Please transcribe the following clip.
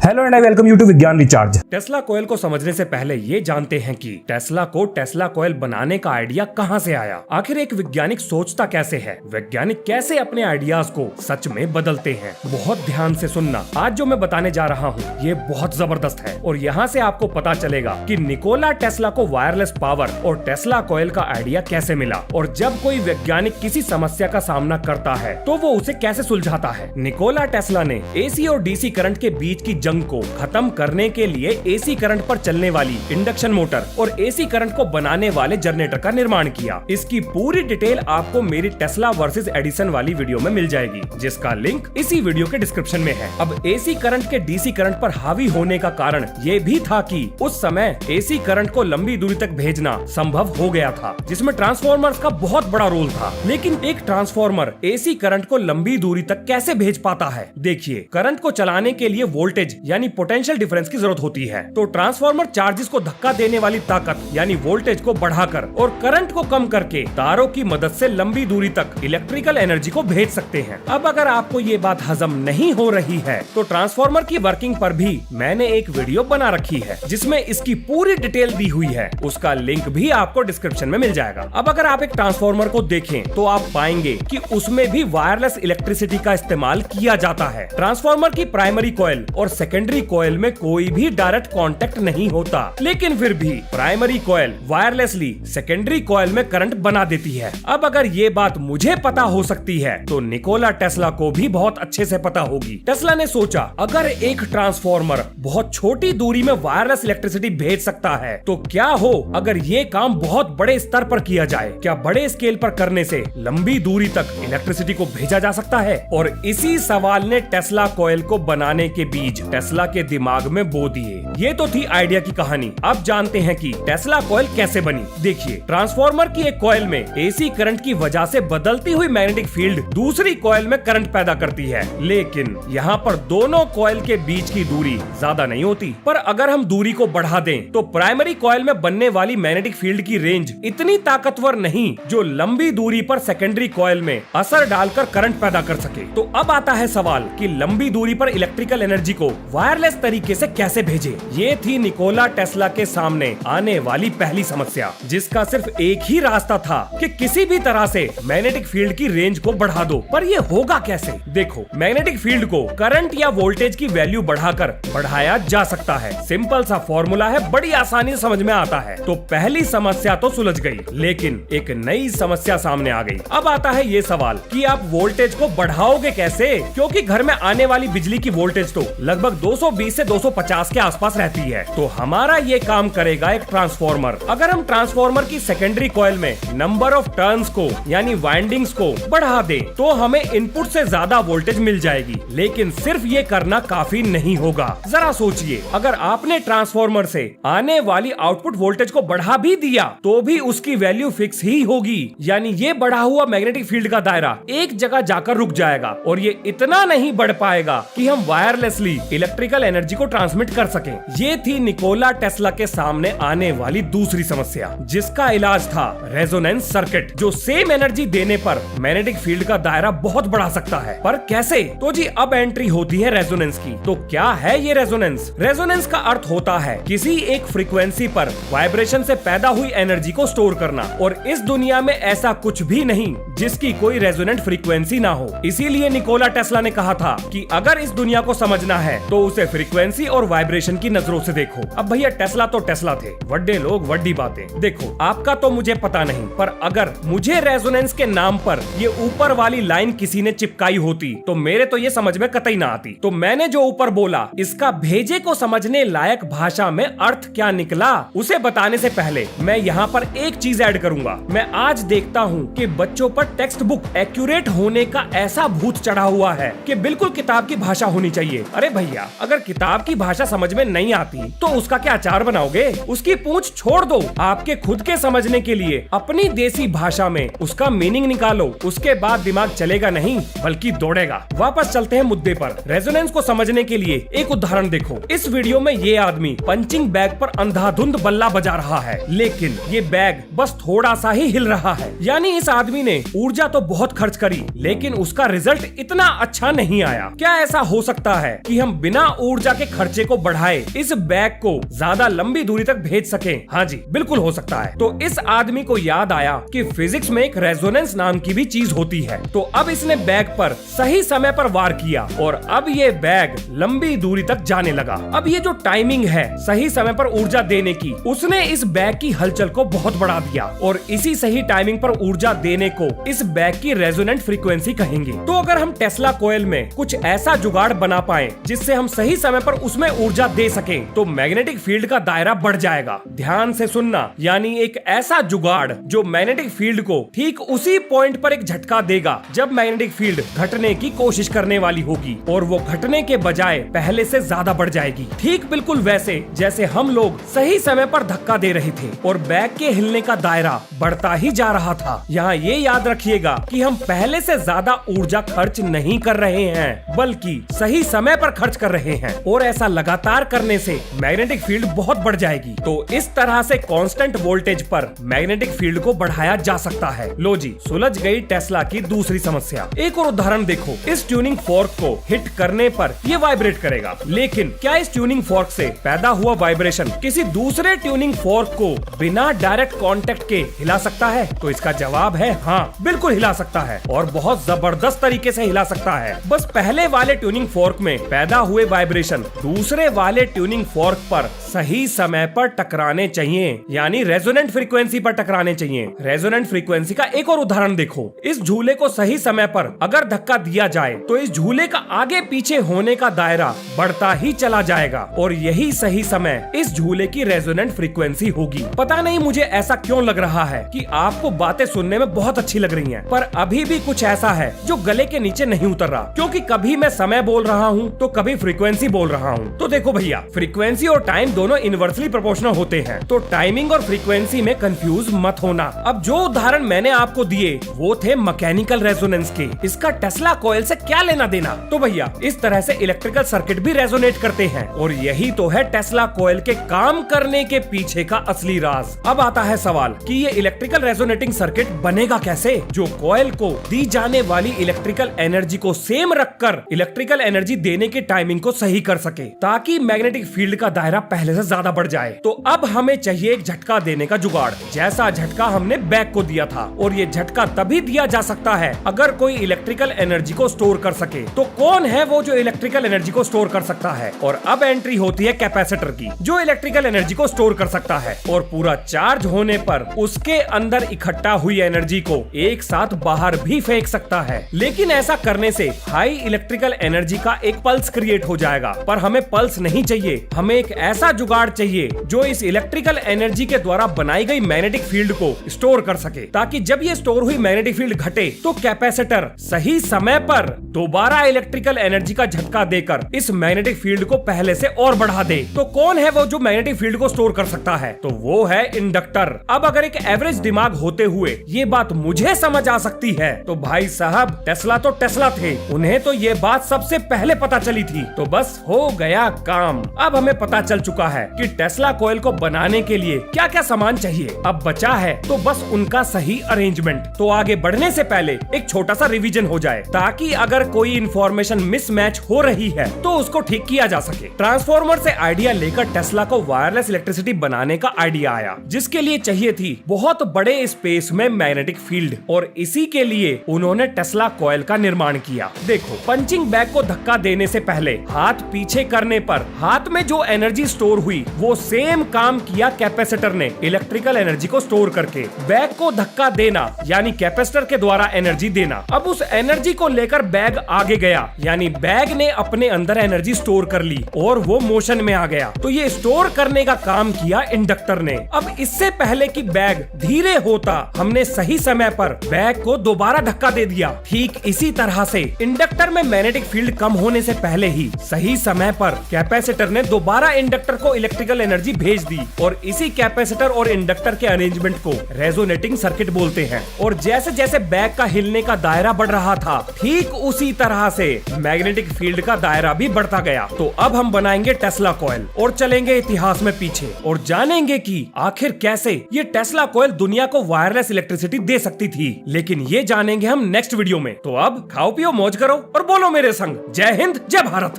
Hello and I welcome you to Vigyan recharge. Tesla coil को समझने से पहले ये जानते हैं कि टेस्ला को टेस्ला कॉइल बनाने का आइडिया कहां से आया। आखिर एक वैज्ञानिक सोचता कैसे है, वैज्ञानिक कैसे अपने आइडियाज को सच में बदलते हैं। बहुत ध्यान से सुनना, आज जो मैं बताने जा रहा हूँ ये बहुत जबरदस्त है और यहाँ से आपको पता चलेगा कि निकोला टेस्ला को वायरलेस पावर और टेस्ला कॉइल का आइडिया कैसे मिला और जब कोई वैज्ञानिक किसी समस्या का सामना करता है तो वो उसे कैसे सुलझाता है। निकोला टेस्ला ने एसी और डीसी करंट के बीच की जंग को खत्म करने के लिए एसी करंट पर चलने वाली इंडक्शन मोटर और एसी करंट को बनाने वाले जनरेटर का निर्माण किया। इसकी पूरी डिटेल आपको मेरी टेस्ला वर्सेस एडिसन वाली वीडियो में मिल जाएगी, जिसका लिंक इसी वीडियो के डिस्क्रिप्शन में है। अब एसी करंट के डीसी करंट पर हावी होने का कारण ये भी था कि उस समय एसी करंट को लंबी दूरी तक भेजना संभव हो गया था, जिसमें ट्रांसफॉर्मर्स का बहुत बड़ा रोल था। लेकिन एक ट्रांसफॉर्मर एसी करंट को लंबी दूरी तक कैसे भेज पाता है? देखिए, करंट को चलाने के लिए वोल्टेज यानी पोटेंशियल डिफरेंस की जरूरत होती है, तो ट्रांसफॉर्मर चार्जेस को धक्का देने वाली ताकत यानी वोल्टेज को बढ़ाकर और करंट को कम करके तारों की मदद से लंबी दूरी तक इलेक्ट्रिकल एनर्जी को भेज सकते हैं। अब अगर आपको ये बात हजम नहीं हो रही है तो ट्रांसफॉर्मर की वर्किंग पर भी मैंने एक वीडियो बना रखी है, जिसमें इसकी पूरी डिटेल दी हुई है। उसका लिंक भी आपको डिस्क्रिप्शन में मिल जाएगा। अब अगर आप एक ट्रांसफॉर्मर को देखें तो आप पाएंगे कि उसमें भी वायरलेस इलेक्ट्रिसिटी का इस्तेमाल किया जाता है। ट्रांसफॉर्मर की प्राइमरी कॉइल और सेकेंडरी कॉइल में कोई भी डायरेक्ट कांटेक्ट नहीं होता, लेकिन फिर भी primary coil wirelessly secondary coil में करंट बना देती है। अब अगर ये बात मुझे पता हो सकती है तो निकोला टेस्ला को भी बहुत अच्छे से पता होगी। टेस्ला ने सोचा, अगर एक ट्रांसफॉर्मर बहुत छोटी दूरी में वायरलेस इलेक्ट्रिसिटी भेज सकता है तो क्या हो अगर ये काम बहुत बड़े स्तर पर किया जाए? क्या बड़े स्केल पर करने से लंबी दूरी तक इलेक्ट्रिसिटी को भेजा जा सकता है? और इसी सवाल ने टेस्ला कॉइल को बनाने के बीज टेस्ला के दिमाग में बो दिए। ये तो थी आइडिया की कहानी। अब जानते हैं कि टेस्ला कॉइल कैसे बनी। देखिए, ट्रांसफॉर्मर की एक कॉइल में एसी करंट की वजह से बदलती हुई मैग्नेटिक फील्ड दूसरी कॉइल में करंट पैदा करती है, लेकिन यहाँ पर दोनों कॉइल के बीच की दूरी ज्यादा नहीं होती। पर अगर हम दूरी को बढ़ा दें तो प्राइमरी कॉइल में बनने वाली मैग्नेटिक फील्ड की रेंज इतनी ताकतवर नहीं जो लंबी दूरी पर सेकेंडरी कॉइल में असर डालकर करंट पैदा कर सके। तो अब आता है सवाल कि लंबी दूरी पर इलेक्ट्रिकल एनर्जी को वायरलेस तरीके से कैसे भेजे। ये थी निकोला टेस्ला के सामने आने वाली पहली समस्या, जिसका सिर्फ एक ही रास्ता था कि किसी भी तरह से मैग्नेटिक फील्ड की रेंज को बढ़ा दो। पर ये होगा कैसे? देखो, मैग्नेटिक फील्ड को करंट या वोल्टेज की वैल्यू बढ़ाकर बढ़ाया जा सकता है। सिंपल सा फॉर्मूला है, बड़ी आसानी से समझ में आता है। तो पहली समस्या तो सुलझ गई, लेकिन एक नई समस्या सामने आ गई। अब आता है ये सवाल कि आप वोल्टेज को बढ़ाओगे कैसे, क्योंकि घर में आने वाली बिजली की वोल्टेज तो लगभग 220 से 250 के आसपास रहती है। तो हमारा ये काम करेगा एक ट्रांसफॉर्मर। अगर हम ट्रांसफॉर्मर की सेकेंडरी कॉइल में नंबर ऑफ टर्न्स को यानी वाइंडिंग्स को बढ़ा दें तो हमें इनपुट से ज्यादा वोल्टेज मिल जाएगी। लेकिन सिर्फ ये करना काफी नहीं होगा। जरा सोचिए, अगर आपने ट्रांसफॉर्मर से आने वाली आउटपुट वोल्टेज को बढ़ा भी दिया तो भी उसकी वैल्यू फिक्स ही होगी, यानी ये बढ़ा हुआ मैग्नेटिक फील्ड का दायरा एक जगह जाकर रुक जाएगा और ये इतना नहीं बढ़ पाएगा कि हम वायरलेसली इलेक्ट्रिकल एनर्जी को ट्रांसमिट कर सकें। ये थी निकोला टेस्ला के सामने आने वाली दूसरी समस्या, जिसका इलाज था रेजोनेंस सर्किट, जो सेम एनर्जी देने पर मैग्नेटिक फील्ड का दायरा बहुत बढ़ा सकता है। पर कैसे? तो जी, अब एंट्री होती है रेजोनेंस की। तो क्या है ये रेजोनेंस? रेजोनेंस का अर्थ होता है किसी एक फ्रीक्वेंसी पर वाइब्रेशन से पैदा हुई एनर्जी को स्टोर करना, और इस दुनिया में ऐसा कुछ भी नहीं जिसकी कोई रेजोनेंट फ्रीक्वेंसी ना हो। इसीलिए निकोला टेस्ला ने कहा था कि अगर इस दुनिया को समझना है तो उसे फ्रीक्वेंसी और वाइब्रेशन की नजरों से देखो। अब भैया, टेस्ला तो टेस्ला थे, वड्डे लोग वड्डी बातें। देखो, आपका तो मुझे पता नहीं, पर अगर मुझे रेजोनेंस के नाम पर ये ऊपर वाली लाइन किसी ने चिपकाई होती तो मेरे तो ये समझ में कतई ना आती। तो मैंने जो ऊपर बोला, इसका भेजे को समझने लायक भाषा में अर्थ क्या निकला, उसे बताने से पहले मैं यहाँ पर एक चीज ऐड करूंगा। मैं आज देखता हूँ कि बच्चों पर टेक्स्ट बुक एक्यूरेट होने का ऐसा भूत चढ़ा हुआ है कि बिल्कुल किताब की भाषा होनी चाहिए। अरे भैया, अगर किताब की भाषा समझ में नहीं आती तो उसका क्या अचार बनाओगे? उसकी पूंछ छोड़ दो। आपके खुद के समझने के लिए अपनी देसी भाषा में उसका मीनिंग निकालो, उसके बाद दिमाग चलेगा नहीं बल्कि दौड़ेगा। वापस चलते हैं मुद्दे पर। रेजोनेंस को समझने के लिए एक उदाहरण देखो। इस वीडियो में ये आदमी पंचिंग बैग पर अंधाधुंध बल्ला बजा रहा है, लेकिन ये बैग बस थोड़ा सा ही हिल रहा है। यानी इस आदमी ने ऊर्जा तो बहुत खर्च करी, लेकिन उसका रिजल्ट इतना अच्छा नहीं आया। क्या ऐसा हो सकता है कि हम बिना ऊर्जा के खर्चे को बढ़ाए इस बैग को ज्यादा लंबी दूरी तक भेज सकें? हाँ जी, बिल्कुल हो सकता है। तो इस आदमी को याद आया कि फिजिक्स में एक रेजोनेंस नाम की भी चीज होती है। तो अब इसने बैग पर सही समय पर वार किया और अब ये बैग लंबी दूरी तक जाने लगा। अब ये जो टाइमिंग है सही समय पर ऊर्जा देने की, उसने इस बैग की हलचल को बहुत बढ़ा दिया और इसी सही टाइमिंग पर ऊर्जा देने को इस बैग की रेजोनेंट फ्रीक्वेंसी कहेंगे। तो अगर हम टेस्ला कॉइल में कुछ ऐसा जुगाड़ बना पाए जिससे हम सही समय पर उसमें ऊर्जा दे सकें, तो मैग्नेटिक फील्ड का दायरा बढ़ जाएगा। ध्यान से सुनना, यानी एक ऐसा जुगाड़ जो मैग्नेटिक फील्ड को ठीक उसी पॉइंट पर एक झटका देगा जब मैग्नेटिक फील्ड घटने की कोशिश करने वाली होगी और वो घटने के बजाय पहले से ज्यादा बढ़ जाएगी। ठीक बिल्कुल वैसे जैसे हम लोग सही समय पर धक्का दे रहे थे और बैग के हिलने का दायरा बढ़ता ही जा रहा था। यहाँ ये याद रखिएगा कि हम पहले से ज्यादा ऊर्जा खर्च नहीं कर रहे हैं, बल्कि सही समय पर खर्च कर रहे हैं और ऐसा लगातार करने से मैग्नेटिक फील्ड बहुत बढ़ जाएगी। तो इस तरह से कांस्टेंट वोल्टेज पर मैग्नेटिक फील्ड को बढ़ाया जा सकता है। लो जी, सुलझ गई टेस्ला की दूसरी समस्या। एक और उदाहरण देखो, इस ट्यूनिंग फोर्क को हिट करने पर ये वाइब्रेट करेगा, लेकिन क्या इस ट्यूनिंग फोर्क से पैदा हुआ वाइब्रेशन किसी दूसरे ट्यूनिंग फोर्क को बिना डायरेक्ट कांटेक्ट के हिला सकता है? तो इसका जवाब है हाँ, बिल्कुल हिला सकता है और बहुत जबरदस्त तरीके से हिला सकता है। बस पहले वाले ट्यूनिंग फोर्क में पैदा हुए वाइब्रेशन दूसरे वाले ट्यूनिंग फोर्क पर सही समय पर टकराने चाहिए, यानी रेजोनेंट फ्रीक्वेंसी पर टकराने चाहिए। रेजोनेंट फ्रीक्वेंसी का एक और उदाहरण देखो, इस झूले को सही समय पर अगर धक्का दिया जाए तो इस झूले का आगे पीछे होने का दायरा बढ़ता ही चला जाएगा और यही सही समय इस झूले की रेजोनेंट फ्रीक्वेंसी होगी। पता नहीं मुझे ऐसा क्यों लग रहा है कि आपको बातें सुनने में बहुत अच्छी लग रही हैं, पर अभी भी कुछ ऐसा है जो गले के नीचे नहीं उतर रहा, क्योंकि कभी मैं समय बोल रहा हूँ तो कभी फ्रीक्वेंसी बोल रहा हूँ। तो देखो भैया, फ्रीक्वेंसी और टाइम दोनों इनवर्सली प्रोपोर्शनल होते हैं, तो टाइमिंग और फ्रीक्वेंसी में कंफ्यूज मत होना। अब जो उदाहरण मैंने आपको दिए वो थे मैकेनिकल रेजोनेंस के, इसका टेस्ला कॉइल से क्या लेना देना? तो भैया, इस तरह से इलेक्ट्रिकल सर्किट भी रेजोनेट करते हैं और यही तो है टेस्ला कॉइल के काम करने के पीछे का असली राज। अब आता है सवाल कि ये इलेक्ट्रिकल रेजोनेटिंग सर्किट बनेगा कैसे, जो कॉइल को दी जाने वाली इलेक्ट्रिकल एनर्जी को सेम रखकर इलेक्ट्रिकल एनर्जी देने की टाइमिंग को सही कर सके, ताकि मैग्नेटिक फील्ड का दायरा पहले से ज्यादा बढ़ जाए। तो अब हमें चाहिए एक झटका देने का जुगाड़, जैसा झटका हमने बैग को दिया था, और ये झटका तभी दिया जा सकता है अगर कोई इलेक्ट्रिकल एनर्जी को स्टोर कर सके। तो कौन है वो जो इलेक्ट्रिकल एनर्जी को स्टोर कर सकता है? और अब एंट्री होती है कैपेसिटर की, जो इलेक्ट्रिकल एनर्जी को स्टोर कर सकता है और पूरा चार्ज होने पर उसके अंदर इकट्ठा हुई एनर्जी को एक साथ बाहर भी फेंक सकता है। लेकिन ऐसा करने से हाई इलेक्ट्रिकल एनर्जी का एक पल्स क्रिएट हो जाएगा, पर हमें पल्स नहीं चाहिए, हमें एक ऐसा जुगाड़ चाहिए जो इस इलेक्ट्रिकल एनर्जी के द्वारा बनाई गई मैग्नेटिक फील्ड को स्टोर कर सके, ताकि जब ये स्टोर हुई मैग्नेटिक फील्ड घटे तो कैपेसिटर सही समय पर दोबारा इलेक्ट्रिकल एनर्जी का झटका देकर इस मैग्नेटिक फील्ड को पहले से और बढ़ा दे। तो कौन है वो जो मैग्नेटिक फील्ड को स्टोर कर सकता है? तो वो है इंडक्टर। अब अगर एक एवरेज दिमाग होते हुए ये बात मुझे समझ आ सकती है, तो भाई साहब टेस्ला तो टेस्ला थे, उन्हें तो ये बात सबसे पहले पता चली थी। तो बस हो गया काम। अब हमें पता चल चुका है कि टेस्ला कॉइल को बनाने के लिए क्या क्या सामान चाहिए। अब बचा है तो बस उनका सही अरेंजमेंट। तो आगे बढ़ने से पहले एक छोटा सा रिवीजन हो जाए, ताकि अगर कोई इंफॉर्मेशन मिसमैच हो रही है तो उसको ठीक किया जा सके। ट्रांसफॉर्मर से आइडिया लेकर टेस्ला को वायरलेस इलेक्ट्रिसिटी बनाने का आइडिया आया, जिसके लिए चाहिए थी बहुत बड़े स्पेस में मैग्नेटिक फील्ड, और इसी के लिए उन्होंने टेस्ला कॉइल का निर्माण किया। देखो, पंचिंग बैग को धक्का देने से पहले हाथ पीछे करने पर हाथ में जो एनर्जी स्टोर हुई वो सेम काम किया कैपेसिटर ने इलेक्ट्रिकल एनर्जी को स्टोर करके। बैग को धक्का देना यानी कैपेसिटर के द्वारा एनर्जी देना। अब उस एनर्जी को लेकर बैग आगे गया, यानी बैग ने अपने अंदर एनर्जी स्टोर कर ली और वो मोशन में आ गया। तो ये स्टोर करने का काम किया इंडक्टर ने। अब इससे पहले कि बैग धीरे होता, हमने सही समय पर बैग को दोबारा धक्का दे दिया। ठीक इसी तरह से इंडक्टर में मैग्नेटिक फील्ड कम होने से पहले ही सही समय पर कैपेसिटर ने दोबारा इंडक्टर को इलेक्ट्रिकल एनर्जी भेज दी, और इसी कैपेसिटर और इंडक्टर के अरेंजमेंट को रेजोनेटिंग सर्किट बोलते हैं। और जैसे जैसे बैग का हिलने का दायरा बढ़ रहा था, ठीक उसी तरह से मैग्नेटिक फील्ड का दायरा भी बढ़ता गया। तो अब हम बनाएंगे टेस्ला कॉइल और चलेंगे इतिहास में पीछे और जानेंगे कि आखिर कैसे ये टेस्ला कॉइल दुनिया को वायरलेस इलेक्ट्रिसिटी दे सकती थी। मिलेगी, लेकिन ये जानेंगे हम नेक्स्ट वीडियो में। तो अब खाओ पियो मौज करो और बोलो मेरे संग, जय हिंद जय भारत।